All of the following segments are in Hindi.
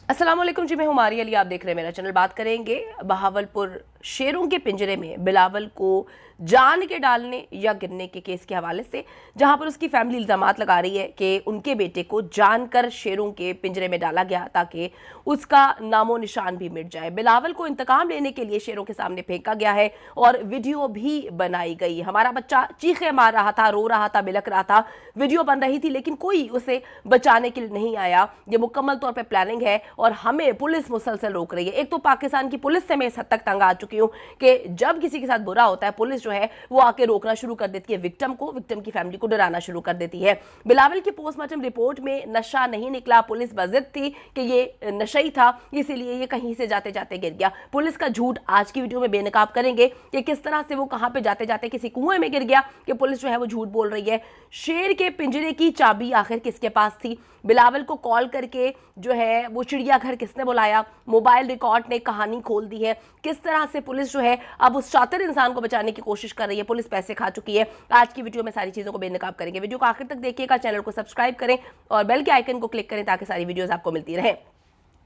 अस्सलाम वालेकुम जी, मैं हूं मारिया अली। आप देख रहे हैं मेरा चैनल। बात करेंगे बहावलपुर शेरों के पिंजरे में बिलावल को जान के डालने या गिरने के केस के हवाले से, जहां पर उसकी फैमिली इल्जामात लगा रही है कि उनके बेटे को जानकर शेरों के पिंजरे में डाला गया ताकि उसका नामो निशान भी मिट जाए। बिलावल को इंतकाम लेने के लिए शेरों के सामने फेंका गया है और वीडियो भी बनाई गई। हमारा बच्चा चीखे मार रहा था, रो रहा था, बिलक रहा था, वीडियो बन रही थी, लेकिन कोई उसे बचाने के लिए नहीं आया। ये मुकम्मल तौर पर प्लानिंग है और हमें पुलिस मुसलसल रोक रही है। एक तो पाकिस्तान की पुलिस से मैं इस हद तक तंग आ चुकी हूं कि जब किसी के साथ बुरा होता है, पुलिस जो है वो आके रोकना शुरू कर देती है, विक्टिम की फैमिली को डराना शुरू कर देती है। बिलावल की पोस्टमार्टम रिपोर्ट में नशा नहीं निकला। पुलिस बजिद थी कि ये नशा ही था, इसीलिए ये कहीं से जाते जाते गिर गया। पुलिस का झूठ आज की वीडियो में बेनकाब करेंगे कि किस तरह से वो कहां पे जाते जाते किसी कुएं में गिर गया, कि पुलिस जो है वो झूठ बोल रही है। शेर के पिंजरे की चाबी आखिर किसके पास थी? बिलावल को कॉल करके जो है वो चिड़ियाघर किसने बुलाया? मोबाइल रिकॉर्ड ने कहानी खोल दी है। किस तरह से पुलिस जो है अब उस शातिर इंसान को बचाने की कोशिश कर रही है। पुलिस पैसे खा चुकी है। आज की वीडियो में सारी चीजों को बेनकाब करेंगे। वीडियो को आखिर तक देखिएगा, चैनल को सब्सक्राइब करें और बेल के आइकन को क्लिक करें ताकि सारी वीडियोस आपको मिलती रहे।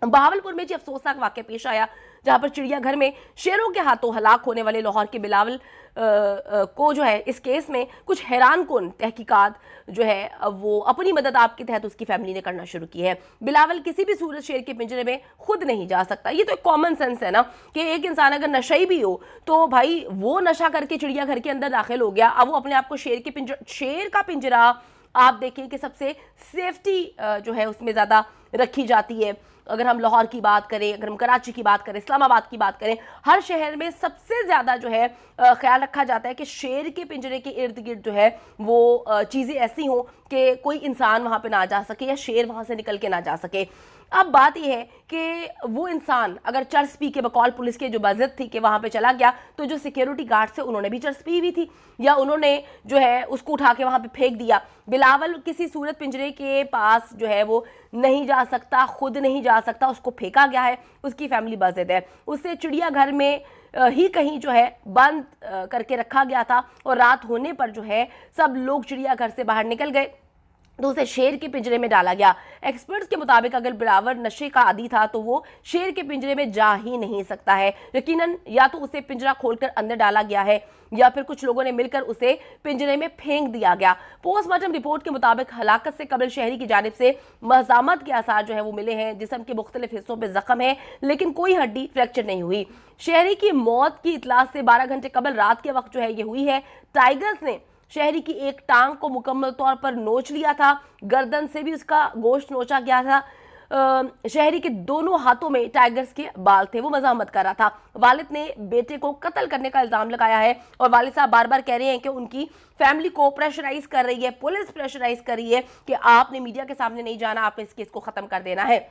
बहावलपुर में जी अफसोसनाक वाकया पेश आया, जहां पर चिड़ियाघर में शेरों के हाथों हलाक होने वाले लाहौर के बिलावल को जो है इस केस में कुछ हैरान कुन तहकीकात जो है वो अपनी मदद आपके तहत उसकी फैमिली ने करना शुरू की है। बिलावल किसी भी सूरत शेर के पिंजरे में खुद नहीं जा सकता। ये तो एक कॉमन सेंस है ना कि एक इंसान अगर नशई भी हो तो भाई वो नशा करके चिड़ियाघर के अंदर दाखिल हो गया, अब वो अपने आप को शेर का पिंजरा आप देखिए कि सबसे सेफ्टी जो है उसमें ज़्यादा रखी जाती है। अगर हम लाहौर की बात करें, अगर हम कराची की बात करें, इस्लामाबाद की बात करें, हर शहर में सबसे ज़्यादा जो है ख्याल रखा जाता है कि शेर के पिंजरे के इर्द गिर्द जो है वो चीज़ें ऐसी हों कि कोई इंसान वहाँ पे ना जा सके या शेर वहाँ से निकल के ना जा सके। अब बात यह है कि वो इंसान अगर चर्स पी के बकौल पुलिस के जो बाज़त थी कि वहाँ पे चला गया, तो जो सिक्योरिटी गार्ड थे उन्होंने भी चर्स पी हुई थी या उन्होंने जो है उसको उठा के वहाँ पे फेंक दिया। बिलावल किसी सूरत पिंजरे के पास जो है वो नहीं जा सकता, खुद नहीं जा सकता, उसको फेंका गया है, उसकी फैमिली बाज़द है। उसे चिड़ियाघर में ही कहीं जो है बंद करके रखा गया था और रात होने पर जो है सब लोग चिड़ियाघर से बाहर निकल गए तो उसे शेर के पिंजरे में डाला गया। एक्सपर्ट्स के मुताबिक अगर बिलावल नशे का आदी था तो वो शेर के पिंजरे में जा ही नहीं सकता है। यकीनन या तो उसे पिंजरा खोलकर अंदर डाला गया है या फिर कुछ लोगों ने मिलकर उसे पिंजरे में फेंक दिया गया। पोस्टमार्टम रिपोर्ट के मुताबिक हलाकत से कबल शहरी की जानिब से मज़ामत के आसार जो है वो मिले हैं। जिस्म के मुख्तलिफ हिस्सों पर जख्म है लेकिन कोई हड्डी फ्रैक्चर नहीं हुई। शहरी की मौत की इतला से 12 घंटे कबल रात के वक्त जो है ये हुई है। टाइगर्स ने शहरी की एक टांग को मुकम्मल तौर पर नोच लिया था, गर्दन से भी उसका गोश्त नोचा गया था। शहरी के दोनों हाथों में टाइगर्स के बाल थे, वो मज़ामत कर रहा था। वालिद ने बेटे को कत्ल करने का इल्ज़ाम लगाया है और वालिद साहब बार बार कह रहे हैं कि उनकी फैमिली को प्रेशराइज कर रही है, पुलिस प्रेशराइज कर रही है कि आपने मीडिया के सामने नहीं जाना, आपने इस केस को ख़त्म कर देना है।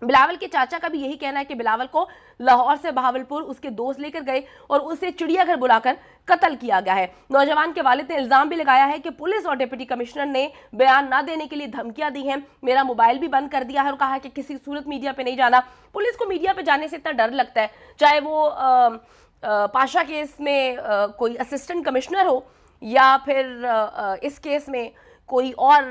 बिलावल के चाचा का भी यही कहना है कि बिलावल को लाहौर से बहावलपुर उसके दोस्त लेकर गए और उसे चिड़ियाघर बुलाकर कत्ल किया गया है। नौजवान के वालिद ने इल्जाम भी लगाया है कि पुलिस और डिप्टी कमिश्नर ने बयान ना देने के लिए धमकियां दी हैं, मेरा मोबाइल भी बंद कर दिया है और कहा है कि किसी सूरत मीडिया पे नहीं जाना। पुलिस को मीडिया पे जाने से इतना डर लगता है, चाहे वो पाशा केस में कोई असिस्टेंट कमिश्नर हो या फिर इस केस में कोई और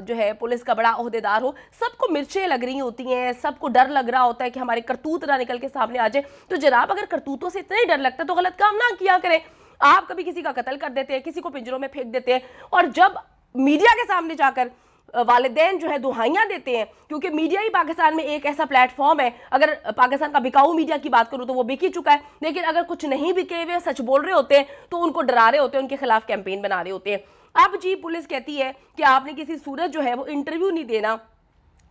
जो है पुलिस का बड़ा ओहदेदार हो, सबको मिर्चें लग रही होती हैं, सबको डर लग रहा होता है कि हमारे करतूत ना निकल के सामने आ जाए। तो जनाब अगर करतूतों से इतना ही डर लगता है तो गलत काम ना किया करें। आप कभी किसी का कत्ल कर देते हैं, किसी को पिंजरों में फेंक देते हैं और जब मीडिया के सामने जाकर वालिदैन जो है दुहाइयां देते हैं, क्योंकि मीडिया ही पाकिस्तान में एक ऐसा प्लेटफॉर्म है, अगर पाकिस्तान का बिकाऊ मीडिया की बात करूं तो वो बिक ही चुका है, लेकिन अगर कुछ नहीं बिके हुए सच बोल रहे होते हैं तो उनको डरा रहे होते हैं, उनके खिलाफ कैंपेन बना रहे होते हैं। अब जी पुलिस कहती है कि आपने किसी सूरत जो है वो इंटरव्यू नहीं देना।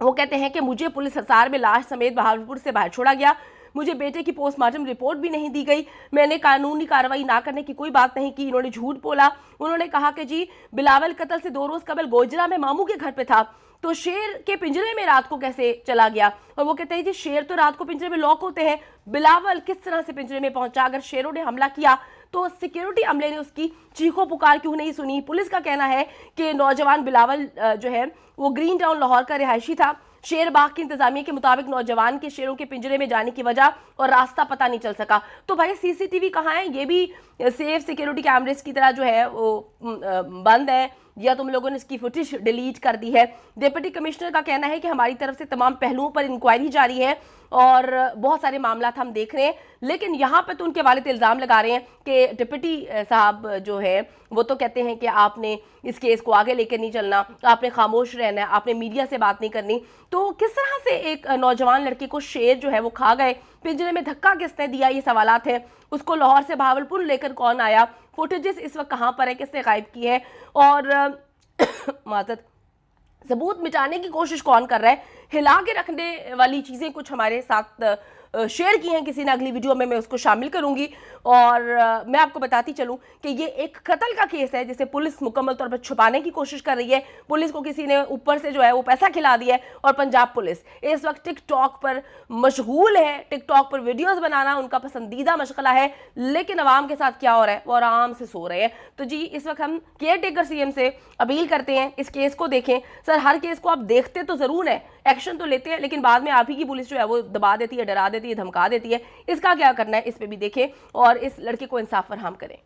वो कहते हैं कि मुझे पुलिस हिसार में लाश समेत बहावलपुर से बाहर छोड़ा गया, मुझे बेटे की पोस्टमार्टम रिपोर्ट भी नहीं दी गई, मैंने कानूनी कार्रवाई ना करने की कोई बात नहीं की। इन्होंने झूठ बोला। उन्होंने कहा कि जी बिलावल कत्ल से 2 रोज कबल गोजरा में मामू के घर पे था तो शेर के पिंजरे में रात को कैसे चला गया। और वो कहते हैं जी शेर तो रात को पिंजरे में लॉक होते हैं, बिलावल किस तरह से पिंजरे में पहुंचा? अगर शेरों ने हमला किया तो सिक्योरिटी अमले ने उसकी चीखों पुकार क्यों नहीं सुनी? पुलिस का कहना है कि नौजवान बिलावल जो है वो ग्रीन टाउन लाहौर का रिहायशी था। शेरबाग की इंतजामिया के मुताबिक नौजवान के शेरों के पिंजरे में जाने की वजह और रास्ता पता नहीं चल सका। तो भाई सीसीटीवी कहाँ है? ये भी सेफ सिक्योरिटी कैमरेज की तरह जो है वो बंद है, या तुम लोगों ने इसकी फुटेज डिलीट कर दी है। डिप्टी कमिश्नर का कहना है कि हमारी तरफ से तमाम पहलुओं पर इंक्वायरी जारी है और बहुत सारे मामला हम देख रहे हैं, लेकिन यहाँ पे तो उनके वालिद इल्ज़ाम लगा रहे हैं कि डिप्टी साहब जो है वो तो कहते हैं कि आपने इस केस को आगे लेकर नहीं चलना, आपने खामोश रहना है, आपने मीडिया से बात नहीं करनी। तो किस तरह से एक नौजवान लड़के को शेर जो है वो खा गए, पिंजरे में धक्का किसने दिया, ये सवालात है। उसको लाहौर से बहावलपुर लेकर कौन आया, फुटेजेस इस वक्त कहाँ पर है, किसने गायब की है, और माजत सबूत मिटाने की कोशिश कौन कर रहा है। हिला के रखने वाली चीज़ें कुछ हमारे साथ शेयर की हैं किसी ने, अगली वीडियो में मैं उसको शामिल करूंगी। और मैं आपको बताती चलूं कि ये एक कत्ल का केस है जिसे पुलिस मुकम्मल तौर पर छुपाने की कोशिश कर रही है। पुलिस को किसी ने ऊपर से जो है वो पैसा खिला दिया है, और पंजाब पुलिस इस वक्त टिकटॉक पर मशगूल है। टिकटॉक पर वीडियोस बनाना उनका पसंदीदा मशगला है, लेकिन अवाम के साथ क्या हो रहा है, वो आराम से सो रहे हैं। तो जी इस वक्त हम केयर टेकर सीएम से अपील करते हैं, इस केस को देखें। सर हर केस को आप देखते तो ज़रूर है, एक्शन तो लेते हैं, लेकिन बाद में आप ही की पुलिस जो है वो दबा देती है, डरा देती है, धमका देती है। इसका क्या करना है, इस पे भी देखें और इस लड़के को इंसाफ फरहम करें।